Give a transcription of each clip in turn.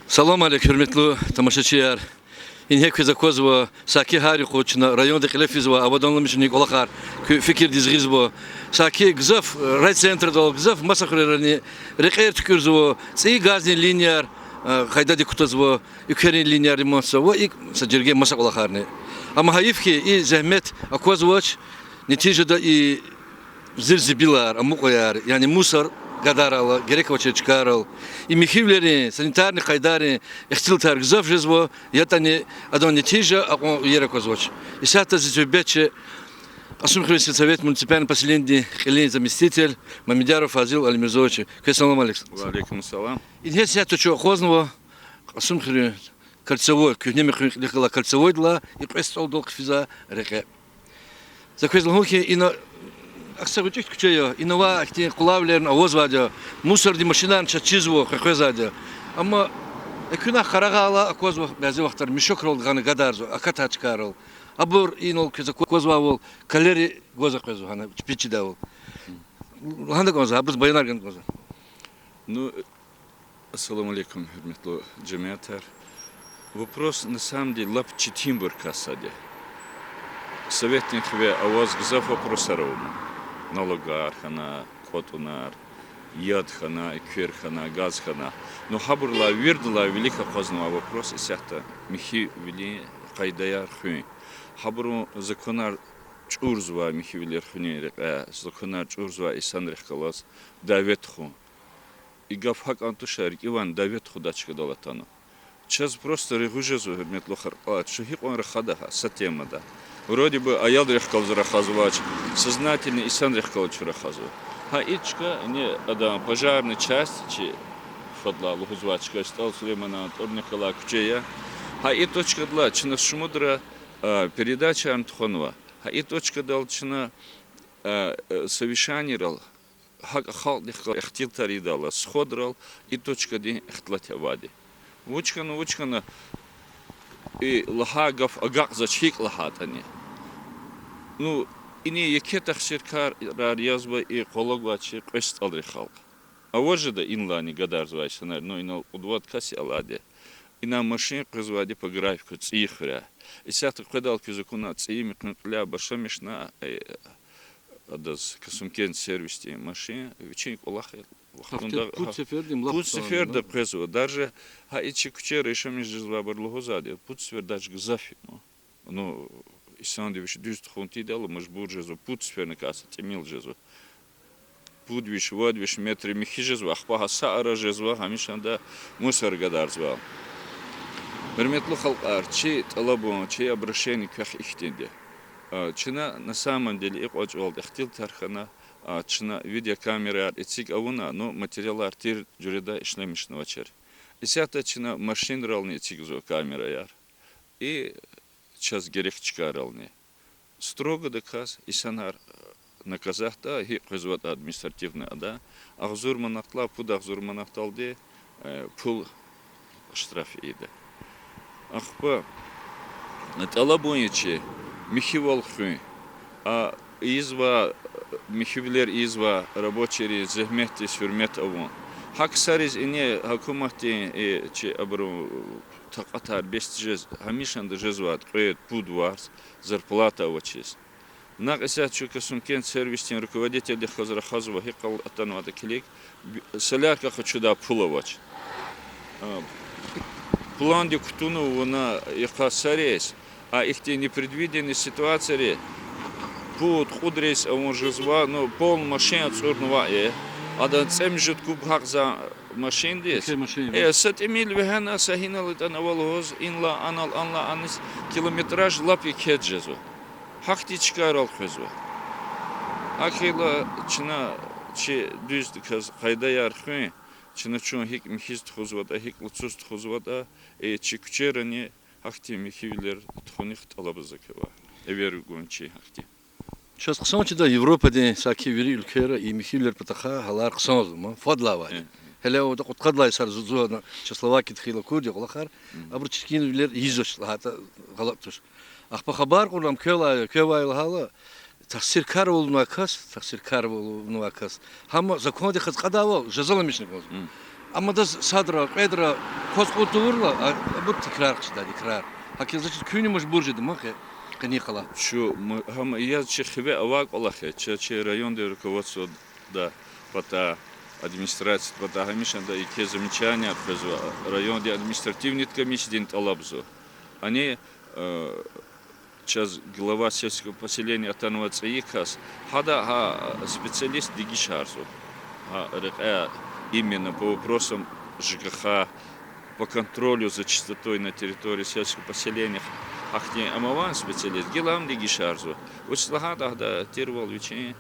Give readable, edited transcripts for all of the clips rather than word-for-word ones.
Салам алейкум, hürmetli тамашачылар. Инхек закозва саки хари хочна районда хлефизва аваданлымышник олахар fikir dizgizbo саки гзаф райцентр дол гзаф масахрерани рекер тükürзво ци газни линияр хайда дикутазво ükерин линияр ремонтсво ик саджерге масак олахарны. Ama hayıfki i zahmet akozvoç neticede i zirzibilar amukoyar yani musar гадарал, герековича чкарал, и михивлери, санитарные хайдари, ихтил таргзов жизво, это не одно не тижа, а он ерекозвоч. И сейчас здесь бече, Асумхринский совет муниципальный поселение, хилин заместитель, Мамедяров Фазил Алимирзович. Салам алейкум. Алейкум салам. И здесь я то, что хозного, Асумхрин кольцевой, кюхнеми хлихала кольцевой дла, и престол долг физа реке. Заквезл хухи и на Аксагучик кучею, инова ахти кулавлерн авозвадя, мусорди машинан чачизво хахвезадя. Ама экуна харагала акозва бязи вахтар мишокрал ганы гадарзо, акатачкарал. Абур инол кеза козвавол, калери гоза хвезу хана чпичидавол. Ханда гоза, абуз баянарган гоза. Ну, ассаламу алейкум, хурметлі джамиатар. Вопрос на самом деле лапчи тимбур касаде. Советник ве авоз гзаф вопрос аровну. Налогар хана, котунар, яд хана, эквер хана, газ хана. Но хабурла вирдла велика хознова вопрос и сяхта михи вели кайдаяр хуй. Хабуру законар чурзва михи велер хуни, законар чурзва исан рехкалас даветху. И гафхак антушарик Иван даветху дачка долатану. Сейчас просто регужезу метлохар, чухик он рахадаха, сатемада. Вроде бы аял рехкал зарахазувач, сознательный и сан рехкал чурахазу. А ичка не адам пожарная часть, чи фадла лухузвачка стал Сулеймана Торнихала Кучея. А и точка дла, чина шумудра передача Антхонова. А и точка дал чина совещание рал, хал лихкал эхтил таридала, сходрал и точка ди эхтлатя вади. Вучкана и лахагав агак зачхик лахатани. Ну, ини якетах ширкар язба и кологвачи квест алрихал. А вот же да инлани гадар звайшанар, но инал удвод каси аладе. И нам машин призвади по графику цихря. И сята кведал кизакуна цими кнутля башамишна адаз касумкен сервисти машин вечерник олахет. Путь сефер да презу. Даже хаичи кучера еще между звабарлогозаде. Путь сефер даже гзафи. Ну, Исандевич дюст хунти дало, мажбур жезу. Путь сефер накаса темил жезу. Путь виш водвиш метри михи жезу. Ахпаха саара жезу. Хамишанда мусор гадар звал. Верметлу халкар. Чи талабон, чи обращение ках ихтенде. Чина на самом деле их очень волд. Ихтил тархана. Чина видеокамера этик авуна, но материал артир джуреда ишлемишного чер. И сята чина машин рални этик зо камера яр. И час герехчка рални. Строго доказ и санар наказахта и хизват административный ада. Ахзур манахтла пуд ахзур манахталде пул штраф иде. Ахпа талабоничи михивал хуй. А изва михивлер изва рабочие зехмети сюрмет авон. Хаксариз ине хакумати и че абру такатар бестижез хамишан дежезват квет пудварс зарплата авочис. Нагася чука сумкен сервисин руководитель хазрахазова хикал атанвата килик соляка хочу да пуловач. План де кутуну вона ихасарес, а их те непредвиденные ситуации Пут худрес он жезва, но пол машин цурнова Адан цемжут куб хак за машин дес. Сатимил вехана сахина литана волоз инла анал анла анис километраж лапи кеджезу. Хактичка рал хезу. Акила чина че düz kaz kayda yarxı çina çun hik mihis txuzvada hik lutsuz txuzvada çikçerani hakti mihivler txunih talabızakeva. Evер гончи hakti. Сейчас ксончида Европаде саки вери ülkeler и михивлер патаха халар ксонзу, фадлава. Hele o da kutqadlay sar zuzu Çeslovaki txila kurdi qolakar. Abrçkin vler yizoş hata galaktus. Ахпа хабар qurlam kövay hala tahsir kar oluna kas, tahsir kar oluna kas. Hamma zakon de qadava jazalamishnik. Ama da sadra, qedra, kosquturla bu tekrar çıda tekrar. Hakikaten köyünü mecbur jedim ha qani qala. Şu ham я чехве авак олахе, че район де руководство да пота администрация пота хамишан да ике замечания отвезу район де административный комиссия дин талабзу. Они сейчас глава сельского поселения Атанова Цаикас, хада специалист дигишарзу. Именно по вопросам ЖКХ, по контролю за чистотой на территории сельского поселения. Ахне амаван специалист, гилам дигишарзу. Учслахада да тирвал вичи,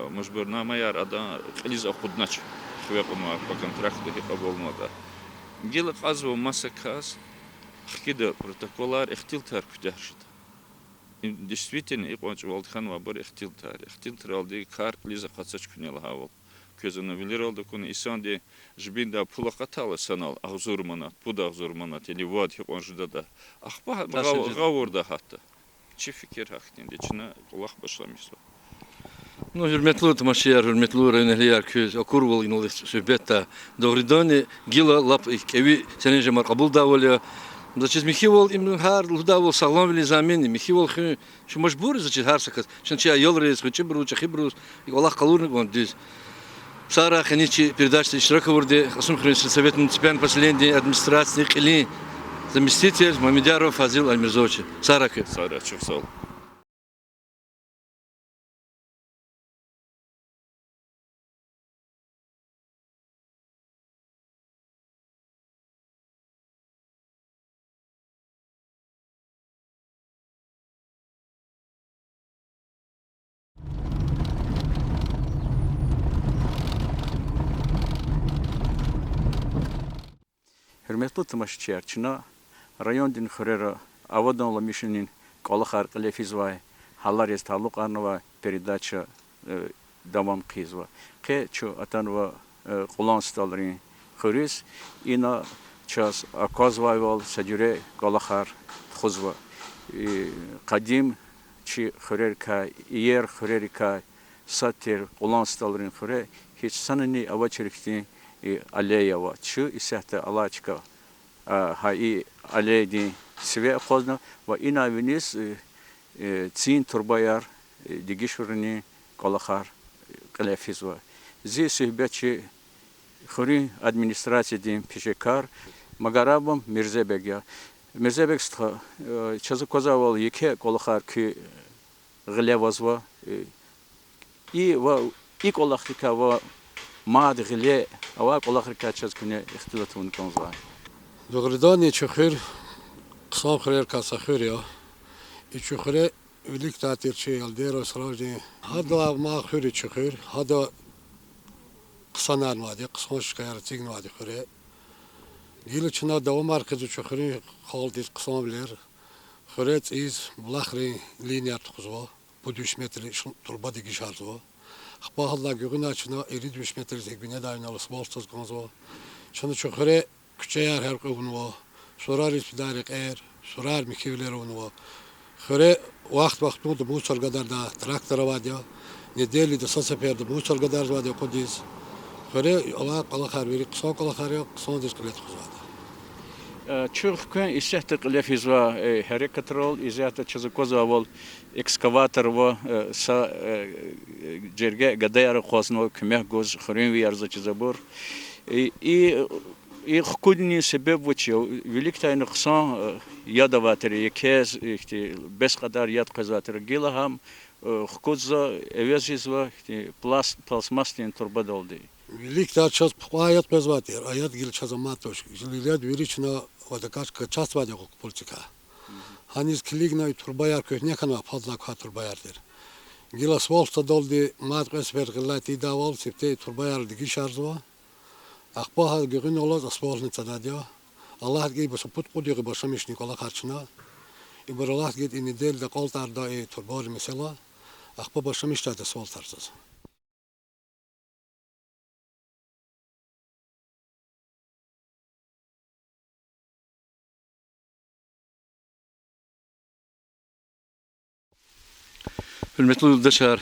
может быть, на маяр ада лиза худнач, хвепама по контракту хипаболмода. Гила казва масакас, хкида протоколар ихтилтар кудяшит. Действительно, и понч Валдхан вабор ихтилтар алды кар лиза хацач кунел хавал. Közünü dokunu isandi jbinda pula qatalı sanal ağzurmana, puda ağzurmana teli vad hep onjuda da. Ahba gavurda hatta. Çi fikir hakkında içine kulak başlamışsa. Ну, hürmetli tamaşalar, hürmetli rayoneliler köz okurval inolih söhbette. Doğrudan gila lap evi senin jamar kabul davulya. Значит, Михаил им хар лудавол саглам вели замени. Михаил şu мажбур значит har sakat. Şimdi ya yol reis хоче бруча хибрус. И Аллах калурник он düz. Сара ханичи передача iştirak вурде. Асум христиан совет муниципального поселения администрации Кили. Заместитель Мамедяров Фазил Альмирзович. Сара çok sağ ol. Hürmetli tamaşaçılar, rayon din xırera avadan lamişinin qalaqar qilefizvay hallar jest taluk arnava передача davam qizva. Qe çu atanva qulan stalrin xıris ina ças akazvayval sajure qalaqar xuzva. Qadim çi xırer ka yer xırer ka satir qulan stalrin xıre hiç sanani avaçerikti алеева чу исахта алачка хай алейди све хозна ва ина винис цин турбаяр дигишурни колахар клефизва зи сибечи хори администрация дин пишекар магарабам мирзебег мирзебег чазы козавал еке колахар ки глевазва и ва и колахтика ва ماد غلي أواق والله خير كاتشز كنا اختلطون كونزا. دغرداني شخير قصام خير كاسخير يا. يشخير وليك تعتير شيء الدير وسراجي. هذا ما خير شخير هذا قصانان وادي قصمش كيار تيجن وادي خير. جيل شنا دوام مركز شخير خالد قصام بلير. خيرت إز بلاخري لينيا تخزوا. بدوش متر تربة ديجي شارزوا. Хпахалла гюгначна ирид вишметр зегбине дайнал спортсыз гонзо. Чаны чохре күчәяр һәр кыбынва. Сурар испидарик эр, сурар микевлер унва. Хре вакыт ну да мусор гадарда трактор вадя. Недели да сасаперда мусор гадар вадя кодис. Хре ала калахар вери кыса калахар я кыса дискрет кызады. Чуркан исехте qilefizva harekatrol izata çazı kozavol ekskavator va sa cerge gadayar qosno kümeh goz xrin vi arza çizabur и худни себеб вучи великтайны қсан ядаватыр екез без қадар яд қазатыр гилахам худза эвезизва пластмастин турбадолди Великтар час паят безватер аят гил чазаматош жилият верична вадакашка час вадя политика Hanız kiligna turbaya köhne kana fazla ka turbayardır. Gilas volsta doldi mat qesber qillati davol septe turbayar digi şarzva. Aqbaha gürün olaz asbolni tadadya. Allah gibi bu put qodiği başamış Nikola qarçına. İbrallah git ini del de qaltarda turbar mesela. Aqba başamış da sol tarsız. Hürmetli yurttaşlar,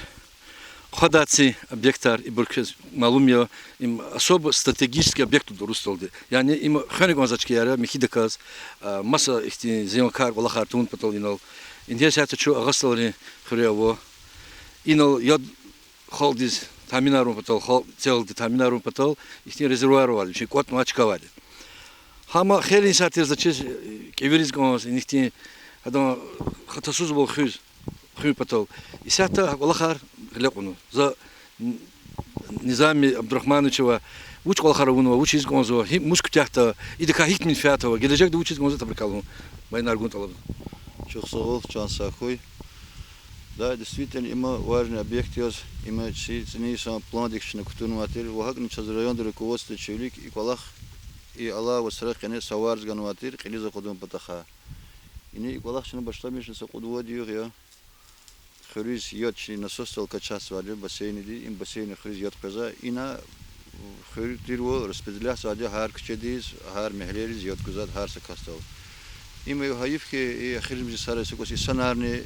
Ходаци объектар и буркез малумьо им особо стратегический объект до Рустолды. Yani им ханиг мазачки яра михидаказ маса ихти земкар валахар тун патолинал. Индия сата чу агастални хрево. Инал яд холдиз таминарум патол хол цел таминарум патол ихти резервуар вали. Чи кот мачка вали. Хама хелин сатир зачез кевериз гонс ихти адан хатасуз бол хуз. خير بتول يساعته والآخر خلقونه ذا نظام عبد الرحمن شوا وش والآخر ونه وش يزقون هي مش كتاعته إذا كهيك من فئاته وقال جاك ده وش يزقون تبركالهم ما ينارجون طلبه Чухсагол, Чансахой. Да, действительно, има важный объект, има не сам планодикшина кутунуатир, вахагн чаз район руководства Чевлик и Калах и Аллах васрахне саварз гануатир, килиза ходун патаха. И не Калах шна баштамишна сакудводио я. Хриз йотчи насостал качас вадил бассейн ди, им бассейн хриз йот каза, ина хритирво распределяется один хар кчедиз, хар мехлериз йот кузат хар сакастал. Има хаифке и хризм сарай сакоси санарни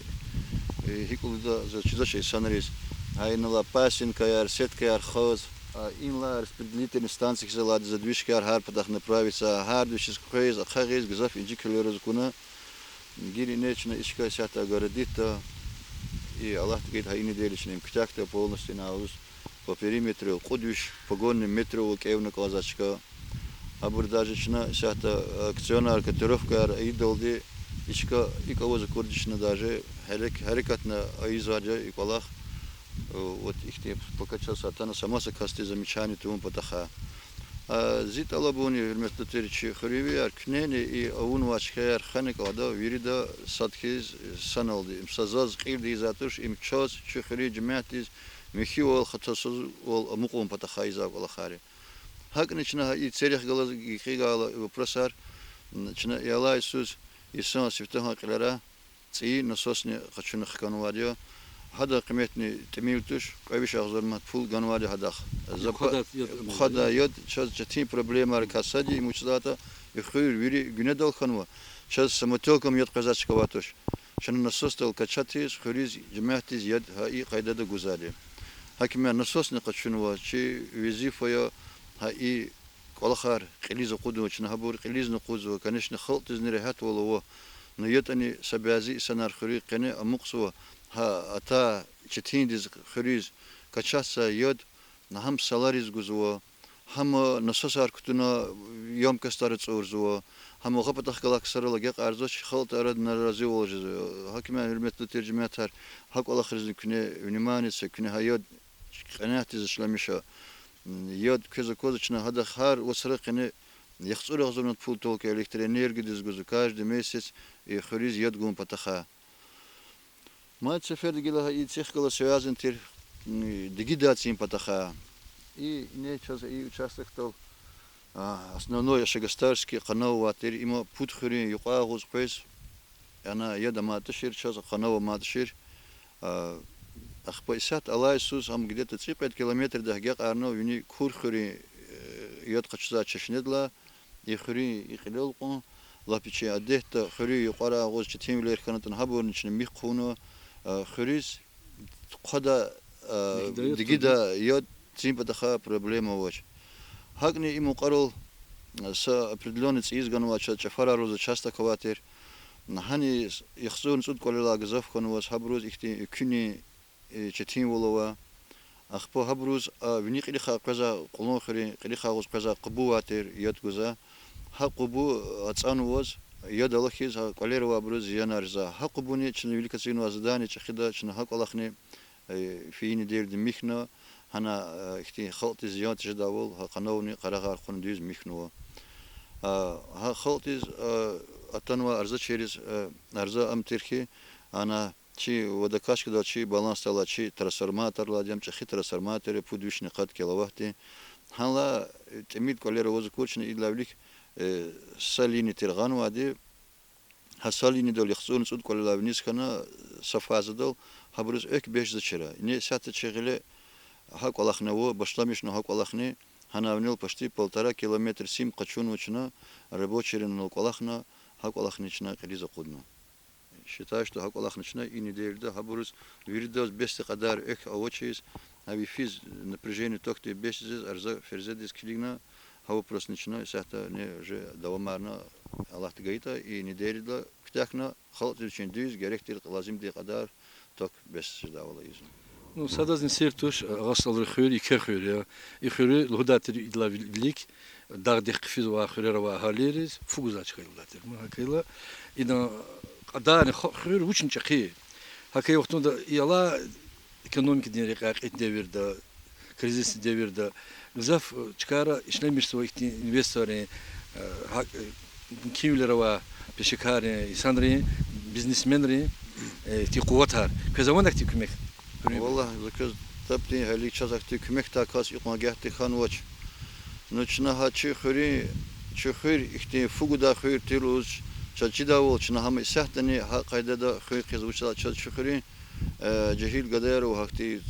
هيكولدا زوجة شيء سنريس هاي نلا باسين كيار سيت كيار خوز إن لا رسبدليت إنستانس كزلاد زدويش كيار هار بدخ نبراويسا هار دوشيس كويز أخاغيز جزاف إنجي كلورز كونا نجيري نيتشنا إشكا ساتا غرديتا и Аллах говорит, хай не делишь ним ктякта полностью на уз по периметру кудуш погонным метро кевна клазачка абурдажична сята акционер котировка идолди ишка иковоз курдична даже харекатна айзаджа и Аллах вот их тип покачал сатана сама сакасти замечание тому потаха зит алабуни вместо терчи хривиар кнени и аун вачхер ханик ада вирида садхиз саналди им сазаз қирди затуш им час чхри жматиз михиол хатасуз ол амукум потаха иза алахари хакнична и церих галаз гигала вопросар начна яла Иисус Иисус святого клера ци насосне хочу нахканвадио هذا قيمتني تميلتوش قبيش أخذ المدفول جنواري هذا خدا يد شاز جتين проблема ركاسادي مجداتا يخير ويري جندال خنوا شاز سمتوكم يد قزاش كواتوش شن نصوص الكشاتيز خريز جماعتيز يد هاي قاعدة جزاري هكما نصوص نقشنوا شيء وظيفة هاي كل قليز قدوة نهبور قليز نقوزوا كنش نخلط زنرهات ولا نيتني سبازي سنار خريق قناة مقصوة ها أتا چتيندز خريز كچاسا يد نهم سالاريز گزوا هم نصصار كتنا يوم كستارت أورزوا هم غبطخ كلاك سرلا جاك أرزوش خلط أرد نرازي والجز هكما هرمت ترجمات هر هك الله خرز كنا ونماني سكنا هيد قناتي زشلمشة يد كذا كذا هذا خار وسرقنا يخسر غزرنا فول تولك إلكترونيرج دز گزو كاش دميسس خريز يد قوم بتخا ما تسافر دقيقة يتسخ كلا سوازن تير دقيقة потаха и не час и участок то основной шагастарский канал ватер има путхури юqaguz qo'ys ana yada матшир час канал матшир ахпайсат Аллах Иисус ам где-то 5 километров до гек арно юни курхури яд qachza чешнедла и хури и хилелqon лапичи адехта хури yuqaraguz чтимлер канатан хабурн ичне михкуно خريز قدا دقيقة يد تيم بدخا проблема واش هاجني إمو قرول سا определенный циз ганوا чафара роза часто квартир нахани يخزون سود كل لاجزاف كانوا هبروز إختي كني چتين ولوا أخبو هبروز وني قليخا قزا قلون خري قليخا غوز قزا قبواتر يد قزا هقبو أتصانوز يد الله خيز كولير وابروز ينارزا هقبوني چن великосильно озадание чхида чн хак Аллахни фини дер дмихна хана ихти халт зият ждавол хакановни карагар хун диз михно ха халт из атанва арза через арза амтирхи ана чи водокашка да чи баланс тала чи трансформатор ладям чи трансформатор пудвишни кат киловатти хала темит колер воз кучни идлавлик ساليني ترغان وادي هساليني دول يخصون سود كل لابنيس كنا صفازة دول هبرز إك بيش ذشرة إني ساعة شغلة هاك والله خنوا بشلامش نو هاك والله خني هنا ونيل بشتي 1,5 كيلومتر سيم قتشون وشنا ربوشرين نو والله خنا هاك والله خني شنا قليزة قدنا считаю что هاك والله خني شنا إني دير ده هبرز ويردوز بس قدر إك أو شيء Аби физ напряжение токти бесиз арза ферзедис килигна хава проснична сахта не же давамарна Аллах тгайта и неделя ктахна халт için düz gerektir lazım diye kadar tok besiz davula yüzün. Ну, садазин сертуш, гасал рхюр, и кехюр, я. И хюр, лудатер идла велик, дагдих кфизва хюрерова галерис, фугузачка лудатер. Мы хакайла, и на адан хюр очень чахи. Хакай вахтунда, и Алла экономики денег деверда, кризис деверда. Гзаф чкара, ишлемиш своих инвесторы, кивлерова, пешекари, исанри, бизнесменри, ти куватар. Казавонак ти кумек. والله ذكر تبتي هلي شزكتي كمك تاكاس يقما جهتي خان وش نوچنا هاتشي خير اختي فوقدا خير تيروز شجدا وچنا هم سهتني ها قاعده دا خير قزوچلا شخري جهيل قدر وهختي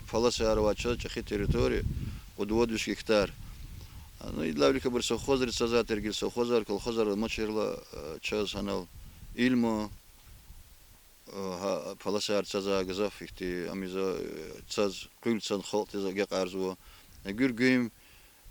فلسار وچا چخي تريتوري ودودش هكتار انا يدلاولي كبر سوخوزر سزاتر гил سوخوزر كل خوزر مچيرلا چاز هنال علم فلسار تزا غزاف اختي اميزا تز قيلسن خلط تزا قارزو غيرغيم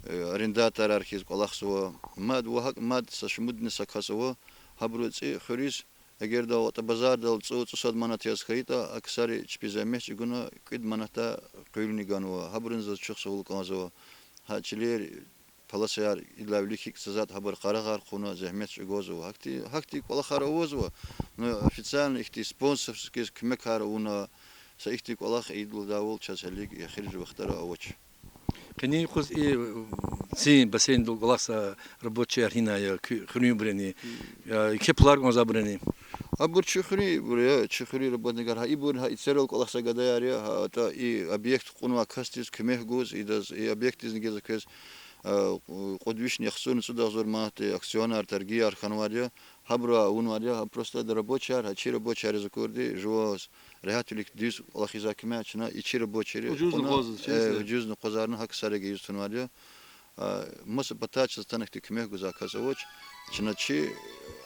арендатор архиз колахсо мад вахак мад сашмудни сакасо хабруци хурис эгер да ота базарда цуцусад манатяс хайта аксари чпизамеш гуна кид маната кылни ганва хабрунза чуксул казо хачлер паласяр илавлихик сазат хабар карагар куна захмет гозо хакти колахара озо но официально ихти спонсорский кмекара уна са ихти колах идул давол часалик яхирж вахтара овоч Кни хуз и син бассейн дол гласа рабочий архина я хрюбрени я кеплар он забрени абур чухри буря чухри работникар ха ибур ха ицерол колахса гадаярия ха та и объект кунва кастис кемех гоз и дас и объект из гезакес قدوش نخسون سودا زور مات акционер торги арханвария хабра унвария просто рабочий чир рабочий закурди жуаз реатулик дис лахиза кемачна и чир рабочий уjuз нqozarны хак сареге юстунвария мас батач станахти кемех гузаказовоч чиначи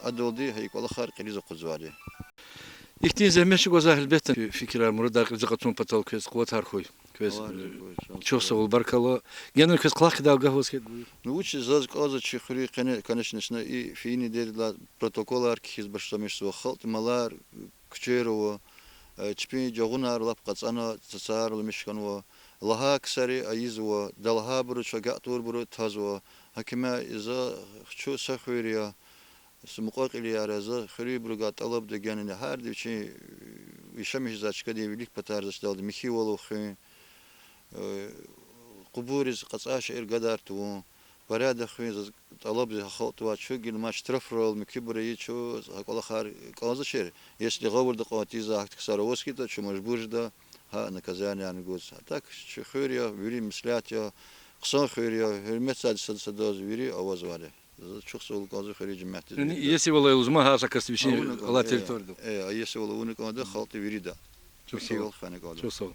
адолди хайк валахар qiliza quzвария ихтин замеш гоза элбетте фикра мурда закатун патал кез квот архой кез чосол баркало генер кез клах да гавоскет ну учи заз каза чихри конечно и фини дерла протоколар киз баштамеш со халт малар кчерово чпи жогунар лап кацана царл мишканво лаха ксари айзво далха буру чагатур буру тазво хакима иза хчу сахвирия سمقاقلی ارزا خری برگات طلب دگانی نه هر دیوچی ویشمیش زاچکدی ویلیک پتارزش داد میخی ولو خی قبورز قصاش ارقدار تو براد خی طلب خالط و شو گل ما اشترف رول میکی برای چو هقول خار کازه شر если говор دقاتی زاخت کسروسکی تا چو مجبور ده ها نکازانی آن گوز تاک چو خیریا ویری مسلاتیا قصان خیریا حرمت صداز ویری آواز واره çok soğuk gazı xarici məhdiz. Если вала узма ха сакаствиши ала территория. Если вала уник ада халты вирида. Çok sağ ol. Çok sağ ol.